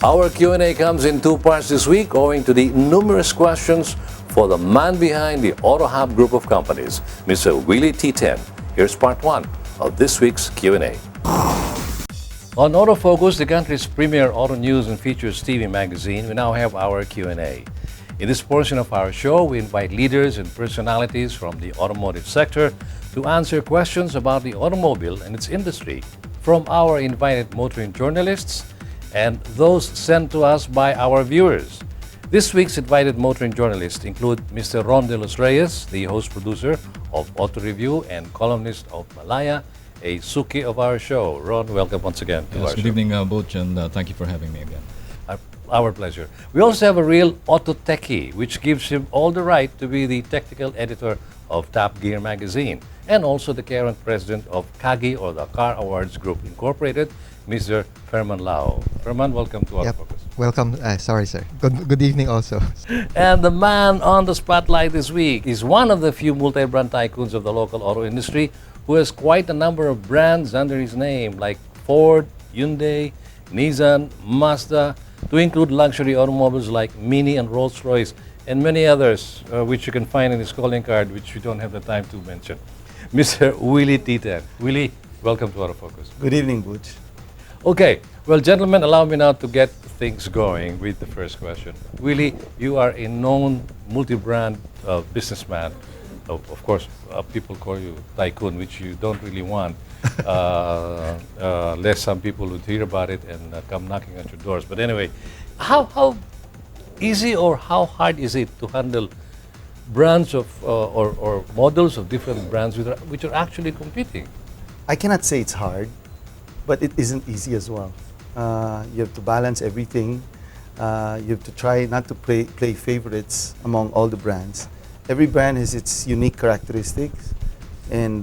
Our Q&A comes in two parts this week owing to the numerous questions for the man behind the Autohub group of companies, Mr. Willy T10. Here's part one of this week's Q&A. On Autofocus, the country's premier auto news and features TV magazine, we now have our Q&A. In this portion of our show, we invite leaders and personalities from the automotive sector to answer questions about the automobile and its industry from our invited motoring journalists and those sent to us by our viewers. This week's invited motoring journalists include Mr. Ron De Los Reyes, the host-producer of Auto Review and columnist of Malaya, a Suki of our show. Ron, welcome once again to our show. Good evening, Butch, and thank you for having me again. Our pleasure. We also have a real auto techie, which gives him all the right to be the technical editor of Top Gear magazine, and also the current president of CAGI, or the Car Awards Group Incorporated, Mr. Ferman Lao. Ferman, welcome to Autofocus. Welcome. Sorry, sir. Good evening also. And the man on the spotlight this week is one of the few multi-brand tycoons of the local auto industry who has quite a number of brands under his name, like Ford, Hyundai, Nissan, Mazda, to include luxury automobiles like Mini and Rolls-Royce, and many others, which you can find in his calling card, which we don't have the time to mention. Mr. Willy T10. Willy, welcome to Autofocus. Good evening, Butch. Okay, well, gentlemen, allow me now to get things going with the first question. Willy, you are a known multi-brand businessman. Of course, people call you tycoon, which you don't really want, lest some people would hear about it and come knocking at your doors. But anyway, how easy or how hard is it to handle brands of or models of different brands which are actually competing? I cannot say it's hard, but it isn't easy as well. You have to balance everything. You have to try not to play favorites among all the brands. Every brand has its unique characteristics, and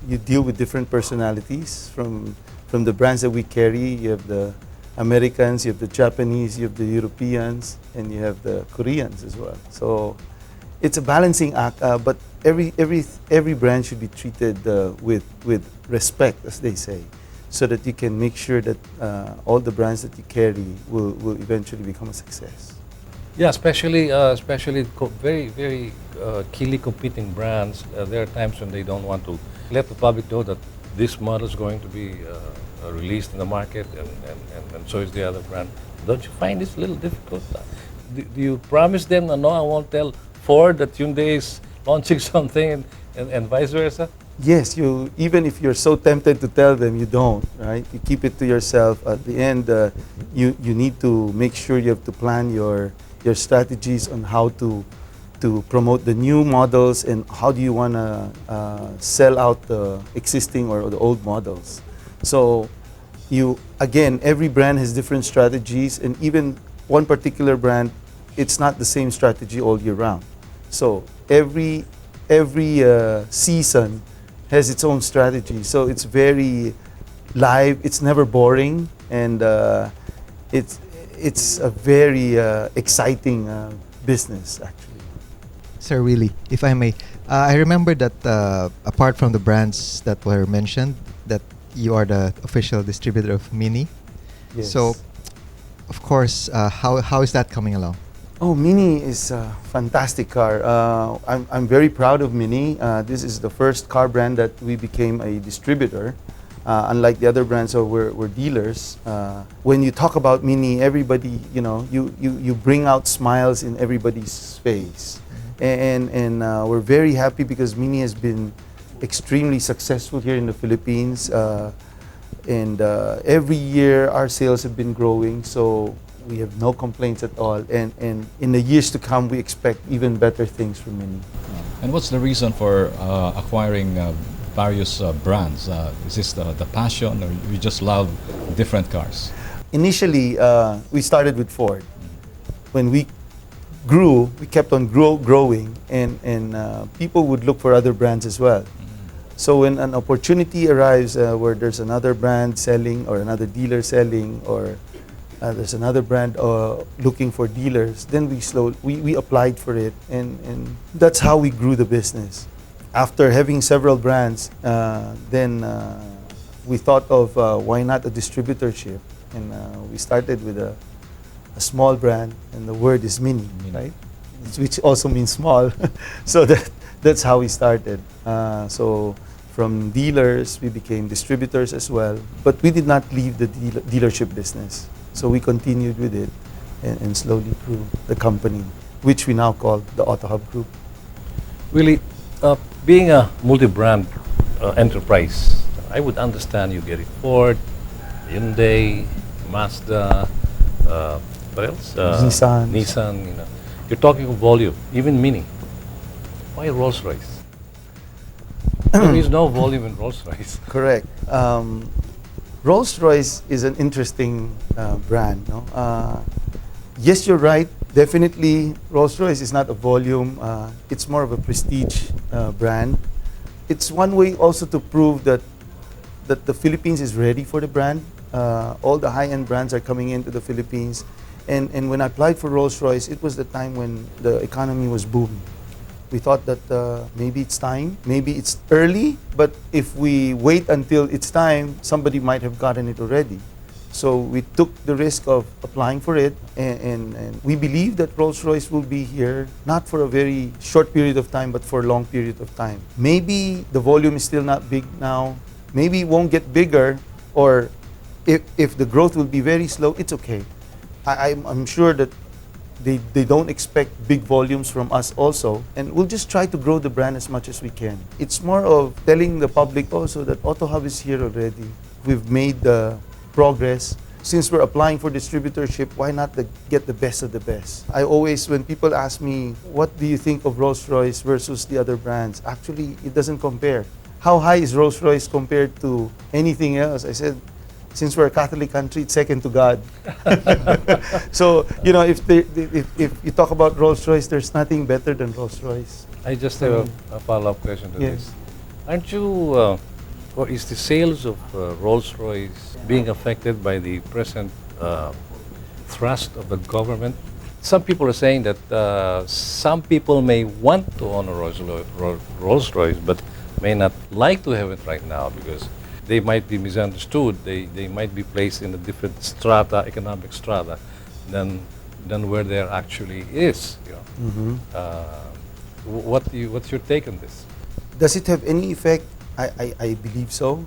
you deal with different personalities from the brands that we carry. You have the Americans, you have the Japanese, you have the Europeans, and you have the Koreans as well. So it's a balancing act, but every brand should be treated with respect, as they say, so that you can make sure that all the brands that you carry will eventually become a success. Yeah, especially very, very keenly competing brands. There are times when they don't want to let the public know that this model is going to be released in the market, and so is the other brand. Don't you find this a little difficult? Do you promise them, no, I won't tell Ford that Hyundai is launching something, and vice versa? Yes, even if you're so tempted to tell them, you don't, right? You keep it to yourself. At the end, you need to make sure you have to plan your strategies on how to promote the new models, and how do you want to sell out the existing or the old models. So again, every brand has different strategies, and even one particular brand, it's not the same strategy all year round. So every season has its own strategy. So it's very live, it's never boring, and it's a very exciting business, actually. Sir Willy, if I may, I remember that apart from the brands that were mentioned, that you are the official distributor of Mini. Yes. So, of course, how is that coming along? Oh, Mini is a fantastic car. I'm very proud of Mini. This is the first car brand that we became a distributor. Unlike the other brands, we're dealers. When you talk about Mini, everybody, you bring out smiles in everybody's face. And we're very happy because Mini has been extremely successful here in the Philippines. And every year our sales have been growing, so we have no complaints at all. And in the years to come, we expect even better things from Mini. And what's the reason for acquiring various brands? Is this the passion, or you just love different cars? Initially, we started with Ford. When we grew, we kept on growing, and people would look for other brands as well. So when an opportunity arrives where there's another brand selling, or another dealer selling, or there's another brand looking for dealers, then we applied for it, and that's how we grew the business. After having several brands, then we thought of why not a distributorship, And we started with a small brand, and the word is mini, Mini. right? Which also means small. So that's how we started. So from dealers, we became distributors as well. But we did not leave the dealership business. So we continued with it and slowly grew the company, which we now call the Autohub Group. Willy, being a multi-brand enterprise, I would understand you get it Ford, Hyundai, Mazda, what else? Nissan. Nissan, you know. You're talking of volume, even Mini. Why Rolls-Royce? There is no volume in Rolls-Royce. Correct. Rolls-Royce is an interesting brand. No? Yes, you're right. Definitely, Rolls-Royce is not a volume. It's more of a prestige brand. It's one way also to prove that the Philippines is ready for the brand. All the high-end brands are coming into the Philippines. And when I applied for Rolls-Royce, it was the time when the economy was booming. We thought that maybe it's time, maybe it's early, but if we wait until it's time, somebody might have gotten it already. So we took the risk of applying for it, and we believe that Rolls-Royce will be here, not for a very short period of time, but for a long period of time. Maybe the volume is still not big now, maybe it won't get bigger, or if the growth will be very slow, it's okay. I'm sure that they don't expect big volumes from us also, and we'll just try to grow the brand as much as we can. It's more of telling the public also that Autohub is here already. We've made the progress. Since we're applying for distributorship, why not get the best of the best? I always, when people ask me, what do you think of Rolls-Royce versus the other brands? Actually, it doesn't compare. How high is Rolls-Royce compared to anything else? I said, since we're a Catholic country, it's second to God. So, you know, if you talk about Rolls-Royce, there's nothing better than Rolls-Royce. I just have a follow-up question to Yes. this. Aren't you, or is the sales of Rolls-Royce being affected by the present thrust of the government? Some people are saying that some people may want to own a Rolls-Royce, but may not like to have it right now because they might be misunderstood. They might be placed in a different strata, economic strata, than where there actually is. You know? What's your take on this? Does it have any effect? I believe so.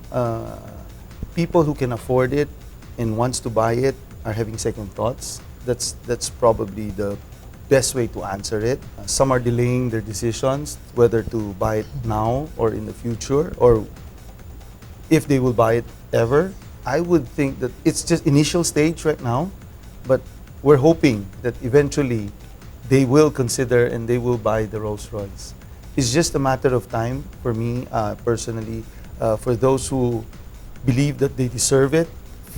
People who can afford it and wants to buy it are having second thoughts. That's probably the best way to answer it. Some are delaying their decisions whether to buy it now or in the future, or if they will buy it ever. I would think that it's just initial stage right now, but we're hoping that eventually they will consider and they will buy the Rolls-Royce. It's just a matter of time for me personally, for those who believe that they deserve it,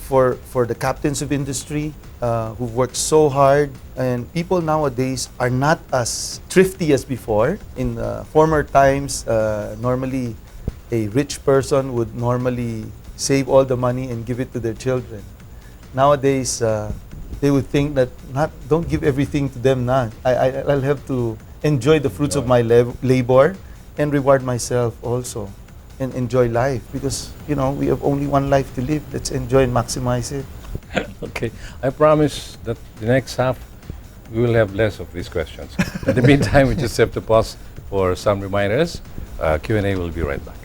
for the captains of industry who've worked so hard. And people nowadays are not as thrifty as before. In former times, normally a rich person would normally save all the money and give it to their children. Nowadays, they would think that don't give everything to them now. I'll have to enjoy the fruits of my labor and reward myself also and enjoy life, because you know we have only one life to live. Let's enjoy and maximize it. Okay, I promise that the next half we will have less of these questions. In the meantime, we just have to pause for some reminders. Q&A will be right back.